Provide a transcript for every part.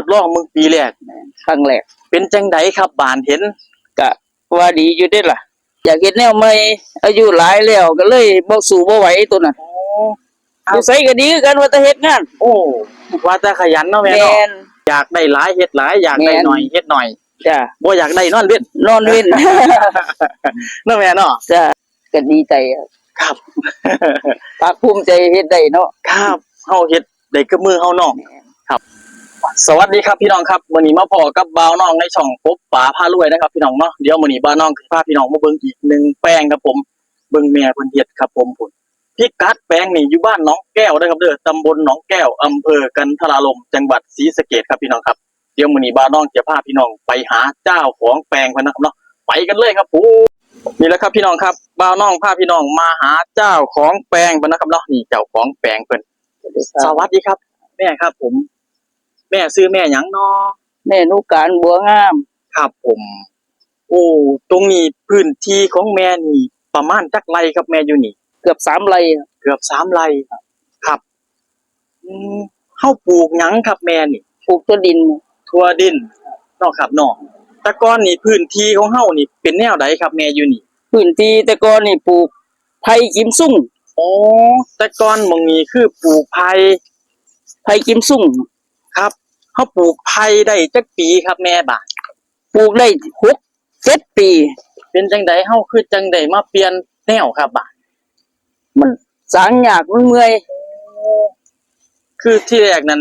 ทดลองมึงปีแรกครั้งแรกเป็นจังไดครับบ้านเห็นก็ว่าดีอยู่เด้ล่ะอยากเฮ็ดแนวใหม่อายุหลายแล้วก็เลยบ่สู้บ่ไหวตัวนั้นอยู่ไสก็ดีคือกันว่าแต่เฮ็ดงานโอ้ว่าแต่ขยันเนาะแม่เนาะอยากได้หลายเฮ็ดหลายอยากได้น้อยเฮ็ดน้อยจ้ะบ่อยากได้นอนเว้นนอนเว้นเนาะแม่เนาะจ้ะก็ดีใจครับภาคภูมิใจเฮ็ดได้เนาะครับเฮาเฮ็ดได้กับมือเฮาเนาะครับสวัสดีครับพี่น้องครับมื้อนี้มาพอกับบ่าวน้องในช่องปบป๋าพารวยนะครับพี่น้องเนาะเดี๋ยวมื้อนี้บ่าวน้องสิพาพี่น้องมาเบิ่งอีก1แปลงครับผมเบิ่งแม่เพิ่นเฮ็ดครับผมพุ่นพิกัดแปลงนี่อยู่บ้านหนองแก้วเด้อครับเด้อตำบลหนองแก้วอำเภอกันทราลมจังหวัดศรีสะเกษครับพี่น้องครับเดี๋ยวมื้อนี้บ่าวน้องจะพาพี่น้องไปหาเจ้าของแปลงเพิ่นนะครับเนาะไปกันเลยครับผมนี่แหละครับพี่น้องครับบ่าวน้องพาพี่น้องมาหาเจ้าของแปลงเพิ่นนะครับเนาะนี่เจ้าของแปลงเพิ่นสวัสดีครับแม่ครับผมแม่ซื้อแม่หยังเนาะแม่นุการบัวงามครับผมโอ้ตรงนี้พื้นที่ของแม่นี่ประมาณจักไร่ครับแม่อยู่นี่เกือบ3ไร่เกือบ3ไร่ครับเฮาปลูกหยังครับแม่นี่ปลูกถั่วดินเนาะครับเนาะแต่ก่อนนี่พื้นที่ของเฮานี่เป็นแนวใดครับแม่อยู่นี่พื้นที่แต่ก่อนนี่ปลูกไผ่กิมซุ่งอ๋อแต่ก่อนหม้องนี้คือปลูกไผ่กิมซุ่งครับเฮาปลูกไผ่ได้จักปีครับแม่บาดปลูกได้6-7 ปีเป็นจังได๋เฮาคือจังได๋มาเปลี่ยนแนวครับบาดมันสร้างยากมันเมื่อยคือที่แรกนั้น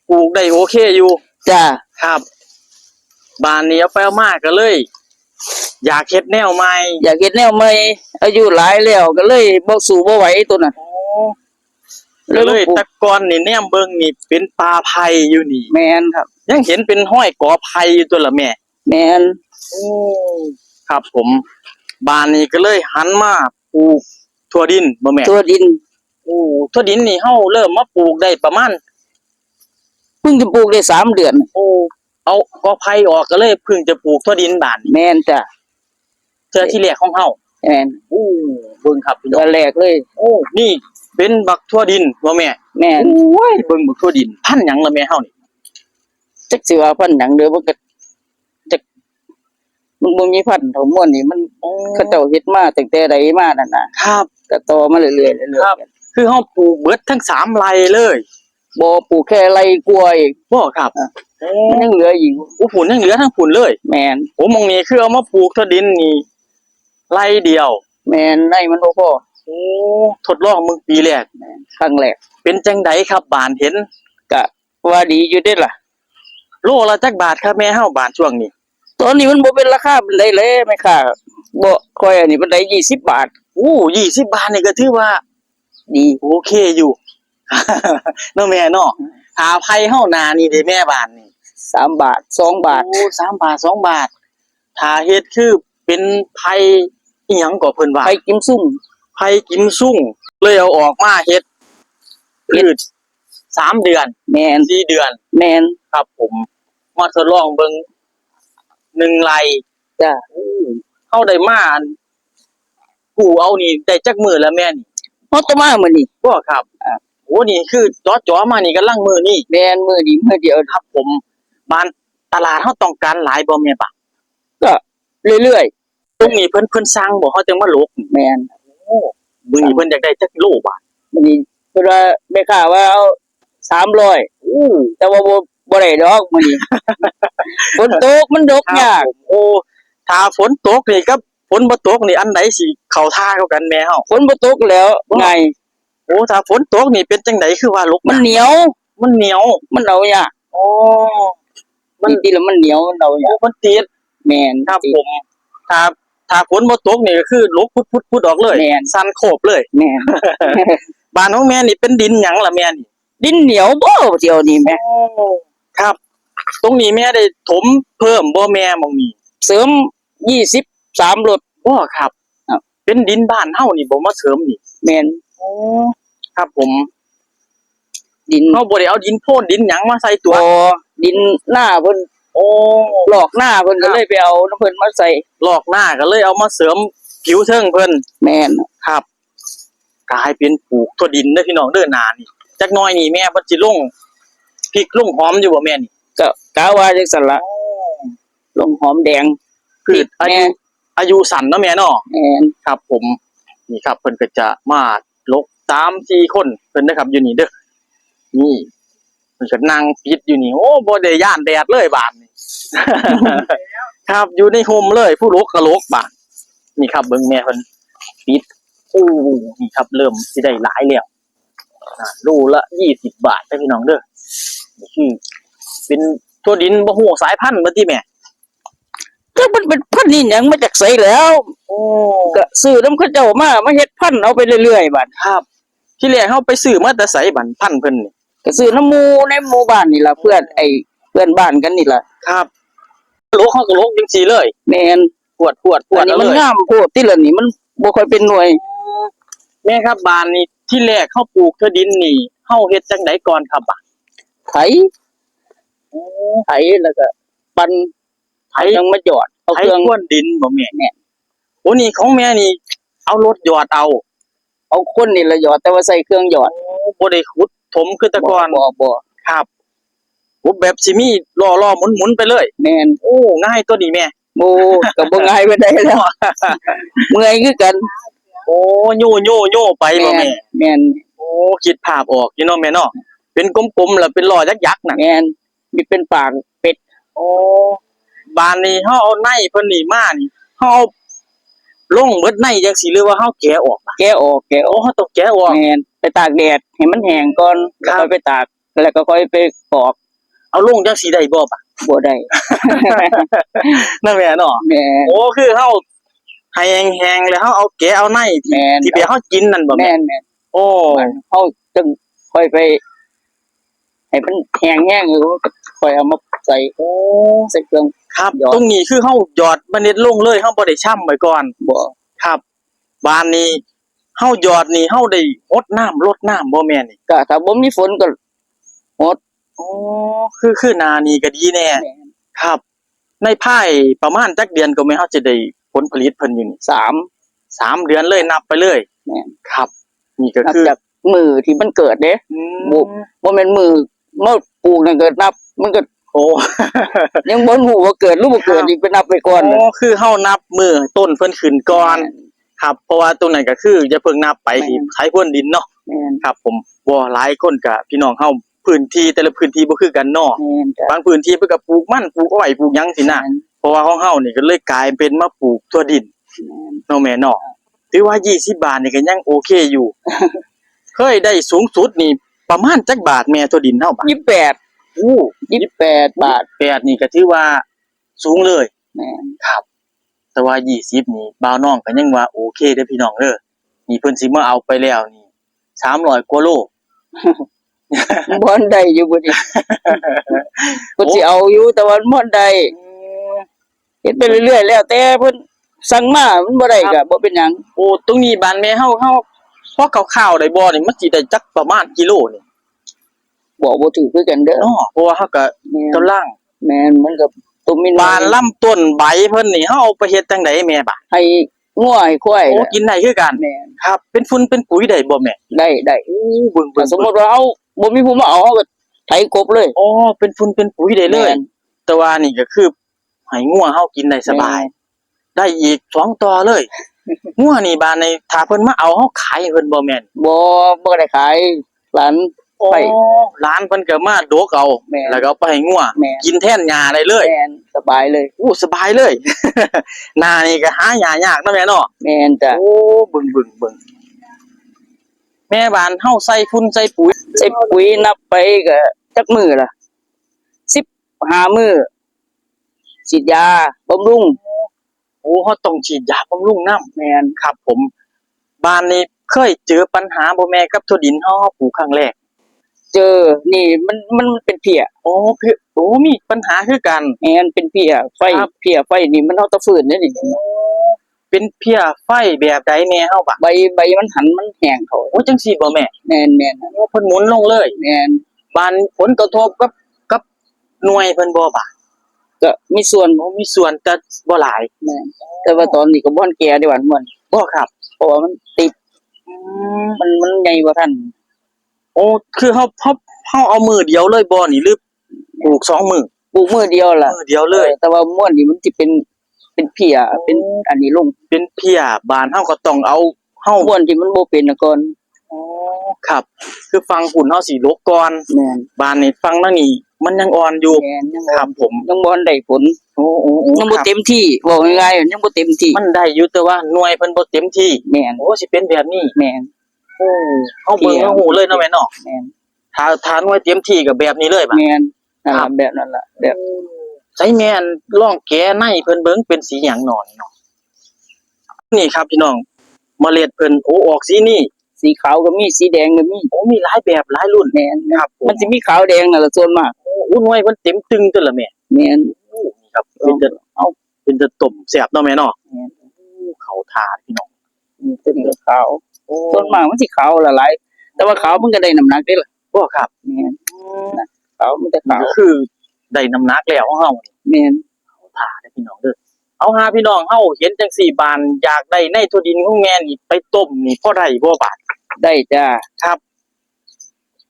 ปลูกได้โอเคอยู่จ้ะครับบ้านนี้เอาไปเอามาก็เลยอยากเฮ็ดแนวใหม่อายุหลายแล้วก็เลยบ่สู้บ่ไหวตัวนั้นเลยแต่ก่อนนี่แนมเบิ่งนี่เป็นป่าไผ่อยู่นี่แม่นครับยังเห็นเป็นห้อยกอไผ่อยู่ตัวละแม่แม่นโอ้ครับผมบ้านนี้ก็เลยหันมาปลูกถั่วดินบ่แม่ถั่วดินโอ้ถั่วดินนี่เฮาเริ่มมาปลูกได้ประมาณเพิ่งจะปลูกได้3เดือนโอ้เอากอไผ่ออกก็เลยเพิ่งจะปลูกถั่วดินบ้านแม่นจ้ะเทื่อที่แรกของเฮาแม่นโอ้เบิ่งครับพี่น้องแรกเลยโอ้นี่เป็นบักถั่วดินบ่แม่แม่นโอ้ยเบิ่งบักถั่วดินพันธุ์หยังล่ะแม่เฮานี่จักสิว่าพันธุ์หยังเด้อบ่ก็จักมันบ่มีพันธุ์เท่าม่วนนี่มันเขาเจ้าเฮ็ดมาตั้งแต่ใดมานั่นน่ะครับก็ต่อมาเรื่อยๆครับคือเฮาปลูกเบิดทั้ง3ไร่เลยบ่ปลูกแค่ไร่กล้วยบ่ครับมันยังเหลืออีกโอ้ฝุ่นยังเหลือทั้งฝุ่นเลยแม่นโอ้มองนี้คือเอามาปลูกถั่วดินนี่ไร่เดียวแม่นไร่มันบ่พอโอ้ทดลองมึงปีแรกครั้งแรกเป็นจังไดครับบ้านเห็นก็ว่าดีอยู่เด้ล่ะโลละจักบาทครับแม่เฮาบ้านช่วงนี้ตอนนี้มันบ่เป็นราคาปานใดเลยแม่ค้าบ่ค่อยอันนี้ปานใด20 บาทโอ้20 บาทนี่ก็ถือว่าดีโอเคอยู่ เนาะแม่เนาะถ้าไผเฮานานี่เด้แม่บ้านนี่3 บาท2 บาทโอ้3 บาท2 บาทถ้าเฮ็ดคือเป็นไผอิหยังก็เพิ่นว่าไผ่กิมซุ่งเลยเอาออกมาเฮ็ดพืช3เดือนแม่น4เดือนแม่นครับผมมาทดลองเบิ่ง1ไร่จ้ะเฮาได้มากู้เอานี่ได้จักมื้อแล้วแม่นี่เฮาต้องมามื้อนี้บ่ครับโอ้นี่คือจ่อๆมานี่กำลังมื้อนี้แม่นมื้อนี้มื้อเดียวครับผมบ้านตลาดเฮาต้องการหลายบ่แม่บ่ก็เรื่อยๆตรงนี้เพิ่นสั่งบ่เฮาจังมาลกแม่นโอ้มื้อนี้เพิ่นอยากได้จักโลบาทมื้อนี้เพิ่นว่าแม่ค้าว่าเอา300แต่ว่าบ่ได้ดอกมื้อนี้ฝนตกมันดกยากโอ้ถ้าฝนตกนี่กับฝนบ่ตกนี่อันใดสิเข้าท่ากันแม่เฮาฝนบ่ตกแล้วไงโอ้ถ้าฝนตกนี่เป็นจังได๋คือว่าลกมันเหนียวมันเอายากอ๋อมันติแล้วมันเหนียวมันเอายากมันติดแม่นครับผมถ้าฝนบ่ตกนี่ก็คือลกพุดๆออกเลยสั่นโคบเลยแม่นบ้านของแม่นี่เป็นดินหยังล่ะแม่นี่ดินเหนียวบ่เที่ยวนี้แม่ครับตรงนี้แม่ได้ถมเพิ่มบ่แม่หม้องนี้เสริม23รถบ่ครับเป็นดินบ้านเฮานี่บ่มาเสริมนี่แม่นอ๋อครับผมดินเฮาบ่ได้เอาดินโพนดินหยังมาใส่ตัวดินหน้าเพิ่นโอ้หลอกหน้าเพิ่นก็เลยไปเอาน้ำเพิ่นมาใส่หลอกหน้าก็เลยเอามาเสริมผิวเทิงเพิ่นแม่นครับกลายเป็นปลูกถั่วดินเด้อพี่น้องเด้อหน้านี่จักหน่อยนี่แม่เพิ่นสิลงพริกลงหอมอยู่บ่แม่นี่ก็ กะว่าจังซั่นล่ะลงหอมแดง คืออา แม่ ยุอายุสั้นเนาะแม่เนาะ แม่น ครับผมนี่ครับเพิ่นก็จะมาลก3-4คนเพิ่นนะครับอยู่นี่เด้อนี่เพิ่นก็นั่งปิดอยู่นี่โอ้บ่ได้ย่านแดดเลยบาดนี้ ครับอยู่ในโฮมเลยผู้ลกก็ลกบาดนี่ครับเบิ่งแม่เพิ่นปิดโอ้นี่ครับเริ่มสิได้หลายแล้วโลละ20 บาทเด้อพี่น้องเด้อนี่คือเป็นทั่วดินบ่ฮู้สายพันธุ์บ่ติแม่ แต่มันเป็นพันธุ์นี่หยังมาจากไสแล้ว โอ้ ก็ซื้อนํเขาเจ้ามาเฮ็ดพันธุ์เอาไปเรื่อยๆบัด ครับ ที่แรกเฮาไปซื้อมาแต่ไสบัดพันธุ์เพิ่นนี่ ก็ซื้อน้ำหมู่ในหมู่บ้านนี่ล่ะเพื่อนบ้านกันนี่ล่ะ ครับโลกเฮาก็โลกจังซี่เลย แม่น ปวดอันนี้ เอา มัน เลย งามโพดที่ละนี่มันบ่ค่อยเป็นหน่วย แม่ครับบ้านนี้ที่แรกเฮาปลูกเทื่อดินนี่เฮาเฮ็ดจังไดก่อนครับอ่ะ ไถไถแล้วก็ปั่น ไถ ยังมาหยอดเอา ไถ เครื่อง พรวนดินบ่แม่ แม่ โอ้นี่ของแม่นี่ เอารถหยอดเอา เอาคนนี่ละหยอดแต่ว่าใส่เครื่องหยอด บ่ได้ขุดถมคือแต่ก่อน บ่ ครับโอ้แบบสิมีล้อๆหมุนๆไปเลย แม่น โอ้ง่ายตัวนี้แม่ โอ้ก็บ่ง่ายไปได้แล้ว เมื่อยคือกัน โอ้โยไปบ่แม่ แม่น โอ้คิดภาพออกอยู่เนาะแม่เนาะเป็นกลมๆแล้วเป็นล้อยักษ์ๆน่ะ แม่นมีเป็นปากเป็ด โอ้บ้านนี้เฮาเอาในเพิ่นนี่มานี่เฮาเอาลงเบิดในจังซี่หรือว่าเฮาแกะออก แกะออก โอ้เฮาต้องแกะออก แม่นไปตากแดดให้มันแห้งก่อน ครั แล้ว บ ค่อยไปตากแล้วก็ค่อยไปกรอก เอาลงจังซี่ได้บ่ปะ บ่ได้ นั่นแหละเนาะ แม่น โอ้คือเฮาให้แห้งๆแล้วเฮาเอาแกะเอาในที่ แม่น ที่ไปเฮากินนั่นบ่ แม่ แม่ นแม่น โอ้ เฮาจึงค่อยไป ให้มันแห้งๆอยู่ก็ค่อยเอามาใส่ โอ้ ใส่เครื่อง ครับ หยอด ตรงนี้คือเฮาหยอดเมล็ดลงเลยเฮาบ่ได้ช่ำไว้ก่อน บ่ ครับบ้านนี้เฮาหยอดนี่เฮาได้รดน้ำบ่แม่นนี่ ก็ถ้าบ่มีฝนก็หด โอ้คือหน้านี่ก็ดีแน่ แม่น ครับ ในภายประมาณจักเดือนก็แม่นเฮาจะได้ผลผลิตเพิ่นอยู่นี่ 3 3 เดือนเลยนับไปเลย แม่น ครับ นี่ก็ นับ คือ จากมือที่มันเกิดเด้ อืม บ่แม่นมือมาปลูกนั่นก็นับ มันก็ โอ้ ยังบ่รู้ว่าเกิดหรือบ่เกิดอีกไปนับไปก่อน โอ้คือเฮานับมือต้นเพิ่นขึ้นก่อน ครับ เพราะว่าตรงนั้นก็คืออย่าเพิ่งนับไปที่ใช้พรวนดินเนาะ แม่น ครับ ผมบ่หลายคนก็พี่น้องเฮาพื้นที่แต่ละพื้นที่บ่คือกันเนาะ แม่นจ้ะ บางพื้นที่เพิ่นก็ปลูกมันปลูกอ้อยปลูกหยังสินะเพราะว่าของเฮานี่ก็เลยกลายเป็นมาปลูกทั่วดินเนาะแม่เนาะถือว่า20บาทนี่ก็ยังโอเคอยู่ เคยได้สูงสุดนี่ประมาณจักบาทแม่ทั่วดินเฮาบาท 28 อู้ 28 บาท 8นี่ก็ถือว่าสูงเลย แม่น ครับ แต่ว่า20นี่บ่าวน้องก็ยังว่าโอเคเด้อพี่น้องเด้อนี่เพิ่นสิมาเอาไปแล้วนี่300กว่าโล บ่อนได้อยู่บ่นี่ เพิ่นสิเอาอยู่แต่ว่ามันบ่ได้เฮ็ดไปเรื่อยๆแล้วแต่เพิ่นสั่งมามันบ่ได้ก็บ่เป็นหยัง โอ้ตรงนี้บ้านแม่เฮาพอคร่าวๆได้บ่นี่มันสิได้จักประมาณกิโลนี่ บ่ถือคือกันเด้อ เนาะเพราะว่าเฮาก็ แม่น กำลัง แม่นมันก็ตัวมิน บานลำต้นใบเพิ่นนี่เฮาเอาไปเฮ็ดจังไดแม่บาด ให้งัวให้ควาย โอ้ น่ะ กินได้คือกัน แม่น ครับ เป็นฝุ่นเป็นปุ๋ยได้บ่แม่ ได้ โอ้เบิ่ง ถ้าสมมุติว่าเอาบ่มีผู้มาเอาเราก็ไถกบเลย อ๋อเป็นฝุ่นเป็นปุ๋ยได้เลย แม่น แต่ว่านี่ก็คือให้งัวเฮากินได้สบาย ได้อีก2ต่อเลย งัวนี่บานในถ้าเพิ่นมาเอาเฮาขายให้เพิ่นบ่แม่น บ่ได้ขายหลาน ไป อ๋อร้านเพิ่นก็มาโดกเอา แม่น แล้วก็เอาไปให้งัว แม่น กินแทนหญ้าได้เลย แม่นสบายเลย โอ้สบายเลย หน้านี่ก็หาหญ้ายากเนาะแม่เนาะ แม่นจ้ะ โอ้เบิ่งแม่บ้านเฮาใส่ฝุ่นใส่ปุ๋ย ใส่ปุ๋ยนับไปก็จักมื้อล่ะ15มื้อฉีดยาบำรุง โอ้เฮาต้องฉีดยาบำรุงน้ำ แม่น ครับ ผมบ้านนี้เคยเจอปัญหาบ่แม่กับถั่วดินเฮาปลูกครั้งแรก เจอนี่มันเป็นเพี้ย โอ้พี่โอ้มีปัญหาคือกัน แม่นเป็นเพี้ยไฟ ครับ เพี้ยไฟนี่มันเฮาตะฟื้นเด้นี่ เป็นเพี้ยไฟแบบใดแม่เฮาบะ ใบมันหันมันแห้งเขา โอ้จังซี่บ่แม่ แม่น โอ้เพิ่นหมุนลงเลย แม่น บ้านผลกระทบกับหน่วยเพิ่นบ่บะ ก็มีส่วน โอ้มีส่วนแต่บ่หลาย แม่นแต่ว่าตอนนี้ก็บ่ทันแก่ดีหว่ามัน บ่ครับ เพราะว่ามันติดมันใหญ่กว่าทัน โอ้คือเฮาเอามือเดียวเลยบ่นี่หรือปลูก2มื้อ ปลูกมื้อเดียวล่ะ มื้อเดียวเลย แต่ว่าม่วนนี่มันสิเป็นเพียเป็นอันนี้ลง เป็นเพียบ้านเฮาก็ต้องเอาเฮา ม่วนที่มันบ่เป็นน่ะก่อน อ๋อครับ คือฟังฝุ่นเฮาสิลกก่อน แม่น บ้านนี่ฟังนั่นนี่มันยังอ่อนอยู่ แม่นยัง ครับผม ยังบ่ทันได้ผล โอ้ๆ ยัง ๆ บ่ ครับ เต็มที่บอกง่ายๆยังบ่เต็มที่ มันได้อยู่แต่ว่าหน่วยเพิ่นบ่เต็มที่ แม่น โอ้สิเป็นแบบนี้ แม่น โอ้เฮาเบิ่งเฮาฮู้เลยเนาะแม่เนาะ แม่น ถ้าหน่วยเต็มที่ก็แบบนี้เลยบัด แม่นนั่น ครั ล่ะ บ แบบนั้นล่ะแบบ ใส่แม่นลองแกะในเพิ่นเบิ่งเป็นสีหยังหนอนี่เนาะนี่ครับพี่น้องเมล็ดเพิ่นโอ้ออกสีนี่ สีขาวก็มีสีแดงก็มี โอ้มีหลายแบบหลายรุ่น แม่น ครับผม มันสิมีขาวแดงน่ะล่ะส่วนมาก โอ้หน่วยเพิ่นเต็มตึงตัวละแม่ แม่น โอ้นี่ครับเป็นจะเอาเป็นจะต้มแซ่บเนาะแม่เนาะ แม่น โอ้เข้าทาพี่น้อง ตัวนี้ก็ขาว โอ้ ส่วนมากมันสิขาวละหลายแต่ว่าขาวมันก็ได้น้ำหนักเด้ล่ะ บ่ครับ แม่นนะขาวมันจะ นี่ ขาว ก็คือได้น้ำหนักแล้วของเฮานี่ แม่น เข้าทาเด้อพี่น้องเด้อเอาหาพี่น้องเฮาเห็นจังสี่บานอยากได้ในทั่วดินของแม่นี่ไปต้มนี่พอได้บ่บาด ได้จ้า ครับ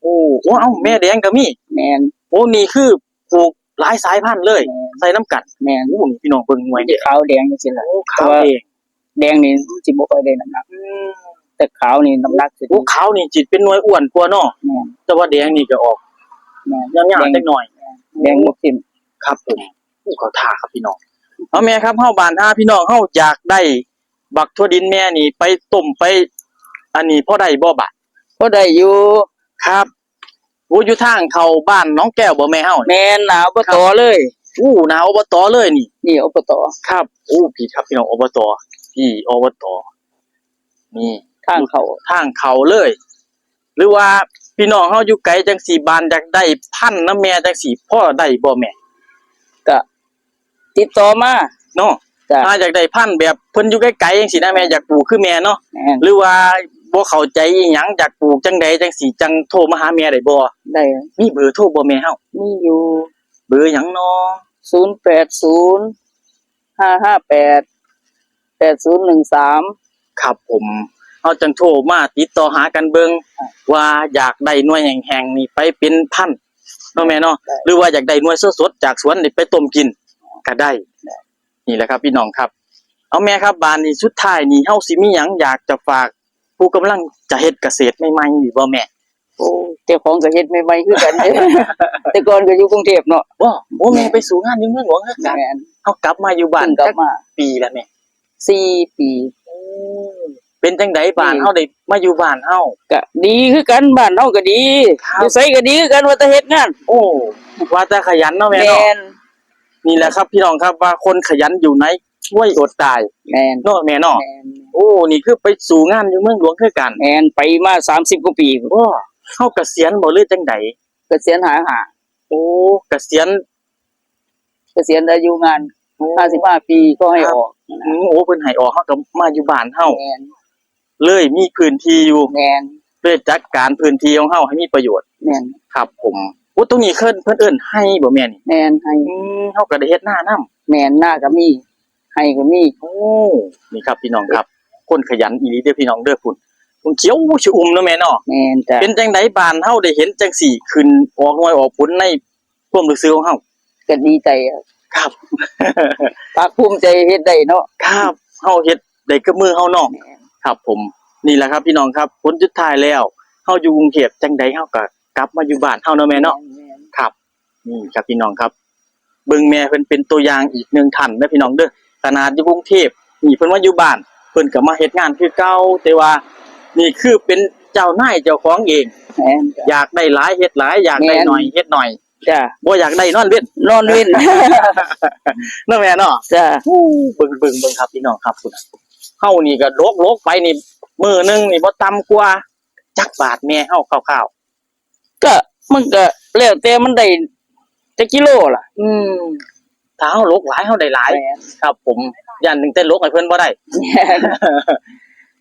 โอ้โอ้เอ้าแม่แดงก็มี แม่น โอ้นี่คือปลูกหลายสายพันธุ์เลย ใส่น้ำกัด แม่น โอ้นี่พี่น้องเบิ่งหน่วย มัน เด้ จะขาวแดงจังซี่ล่ะ โอ้ขาวเอง แดงนี่มันสิบ่ค่อยได้น้ำหนักแต่ขาวนี่น้ำหนักสิ โอ้ขาวนี่จิตเป็นหน่วยอ้วนกว่าเนาะ แม่น แต่ว่าแดงนี่ก็ออก แม่น ยาวๆจักหน่อย แดงหมดสิ้น ครับผมโอ้เขาท่าครับพี่น้องเอาแม่ครับเฮาบ้านห้าพี่น้องเฮาอยากได้บักทั่วดินแม่นี่ไปต้มไป อันนี้พอได้บ่บาด พอได้อยู่ ครับโอ้อยู่ทางเข้าบ้านน้องแก้วบ่แม่เฮานี่ แม่นหนาวบ่ต่อเลย อู้หนาวอบตเลยนี่ นี่อบต ครับโอ้พี่ครับพี่น้องอบตพี่อบตนี่ ทางเขา ทางเขาเลย หรือว่าพี่น้องเฮาอยู่ไกลจังสี่บ้านอยากได้พันธุ์น้ำแม่จังสี่พ่อได้บ่แม่ ก็ติดต่อมา เนาะ จ้ะ ถ้าอยากได้พันธุ์แบบเพิ่นอยู่ไกลๆจังสี่นะแม่อยากปลูกคือแม่เนาะ แม่น หรือว่าบ่เข้าใจอีหยังอยากปลูกจังใดจังสี่จังโทรมาหาแม่ได้บ่ ได้ มีเบอร์โทรบ่แม่เฮา มีอยู่ เบอร์หยังเนาะ 080 558 8013ครับผมเฮาจังโทรมาติดต่อหากันเบิ่งว่าอยากได้หน่วยแห้งๆนี่ไปเป็นพันธุ์เนาะแม่เนาะหรือว่าอยากได้หน่วยสดๆจากสวนนี่ไปต้มกินก็ได้ นี่แหละครับพี่น้องครับ เอาแม่ครับบานนี้สุดท้ายนี่เฮาสิมีหยังอยากจะฝากผู้กำลังจะเฮ็ดเกษตรใหม่ๆนี่บ่แม่ โอ้เจ้าของก็เฮ็ดใหม่ๆคือกันเด้ แต่ก่อนก็อยู่กรุงเทพเนาะ บ่โอ้แม่ไปสู่งานในเมืองหลวงคือกัน แม่น เฮากลับมาอยู่บ้าน เพิ่งกลั จั บ ก มา ปีแล้วแม่ 4 ปี เป็นจังไดบ้านเฮาได้มาอยู่บ้านเฮา ก็ดีคือกันบ้านเฮาก็ดี ครับ อยู่ไสก็ดีคือกันว่าแต่เฮ็ดงาน โอ้ว่าแต่ขยันเนาะแม่ แม่ เนาะ น นี่แหละครับพี่น้องครับว่าคนขยันอยู่ไหนช่วยอดตาย แม่น เนาะแม่เนาะ แม่น โอ้นี่คือไปสู่งานอยู่เมืองหลวงคือกัน แม่นไปมา30กว่าปี โอ้เฮาเกษียณบ่หรือจังได เกษียณหา โอ้เกษียณ เกษียณอายุงาน55ปีก็ให้ออก โอ้เพิ่นให้ออกเฮาก็มาอยู่บ้านเฮา แม่น เลยมีพื้นที่อยู่ แม่น เลยจัดการพื้นที่ของเฮาให้มีประโยชน์ แม่น ครับผมโอ้ตรงนี้เพิ่นเอิ้นให้บ่แม่นี่ แม่นให้ เฮาก็ได้เฮ็ดหน้านํ แม่นหน้าก็มีให้ก็มี โอ้นี่ครับพี่น้องครับ คนขยันอีหลีเด้อพี่น้องเด้อพุ่นเขียวชอุ่มเนาะแม่เนาะ แม่นจ้ะ เป็นจังไดบ้านเฮาได้เห็นจังสี่ขึ้นออกหน่วยออกผลในความรู้สึกของเฮา ก็ดีใจอะ ครับ ภาคภูมิใจเฮ็ดได้เนาะ ครับเฮาเฮ็ดได้กับมือเฮาเนาะครับผมนี่แหละครับพี่น้องครับผลสุดท้ายแล้วเฮาอยู่กรุงเทพจังไดเฮาก็กลับมาอยู่บ้านเฮาเนาะแม่เนาะครับนี่ครับพี่น้องครับเบิ่งแม่เพิ่นเป็นตัวอย่างอีกหนึ่งท่านเด้อพี่น้องเด้อขนาดอยู่กรุงเทพนี่เพิ่นมาอยู่บ้านเพิ่นก็มาเฮ็ดงานคือเก่าแต่ว่านี่คือเป็นเจ้านายเจ้าของเอง แม่นจ้ะ อยากได้หลายเฮ็ดหลายอยากได้น้อยเฮ็ดน้อย จ้ะ บ่อยากได้นอนเว้น นอนเว้น เนาะแม่เนาะ จ้ะ เบิ่งครับพี่น้องครับพุ่นน่ะเฮานี่ก็โลกไปนี่มื้อหนึงนี่บ่ต่ำกว่าจักบาทแม่เฮาคร่าว ก็มันก็แล้วแต่มันได้จักกิโลล่ะ ๆถ้าเฮาโลกหลายเฮาได้หลาย แม่น ครับ ผมย่านหนึงแต่โลกให้เพิ่นบ่ได้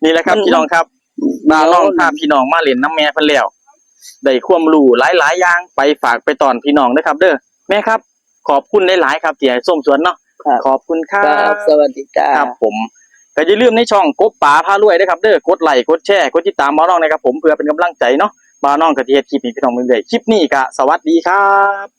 นี่แหละครับพี่น้องครับมาน้องพาพี่น้องมาเล่นน้ำแม่เพิ่นแล้วได้ความรู้หลายๆอย่างไปฝากไปตอนพี่น้องเด้อครับเด้อแม่ครับ ขอบคุณหลายๆครับที่ให้ส้มสวนเนาะ ครับ ขอบคุณครั ครับ บ สวัสดีจ้า ครับผมก็อย่าลืมในช่องกบป๋าพารวยด้วยครับเด้อกดไลค์กดแชร์กดติดตามบ่าวน้องนะครับผมเพื่อเป็นกำลังใจเนาะบ่าวน้องก็สิเฮ็ดคลิปนี้พี่น้องเรื่อยๆคลิปนี้ก็สวัสดีครับ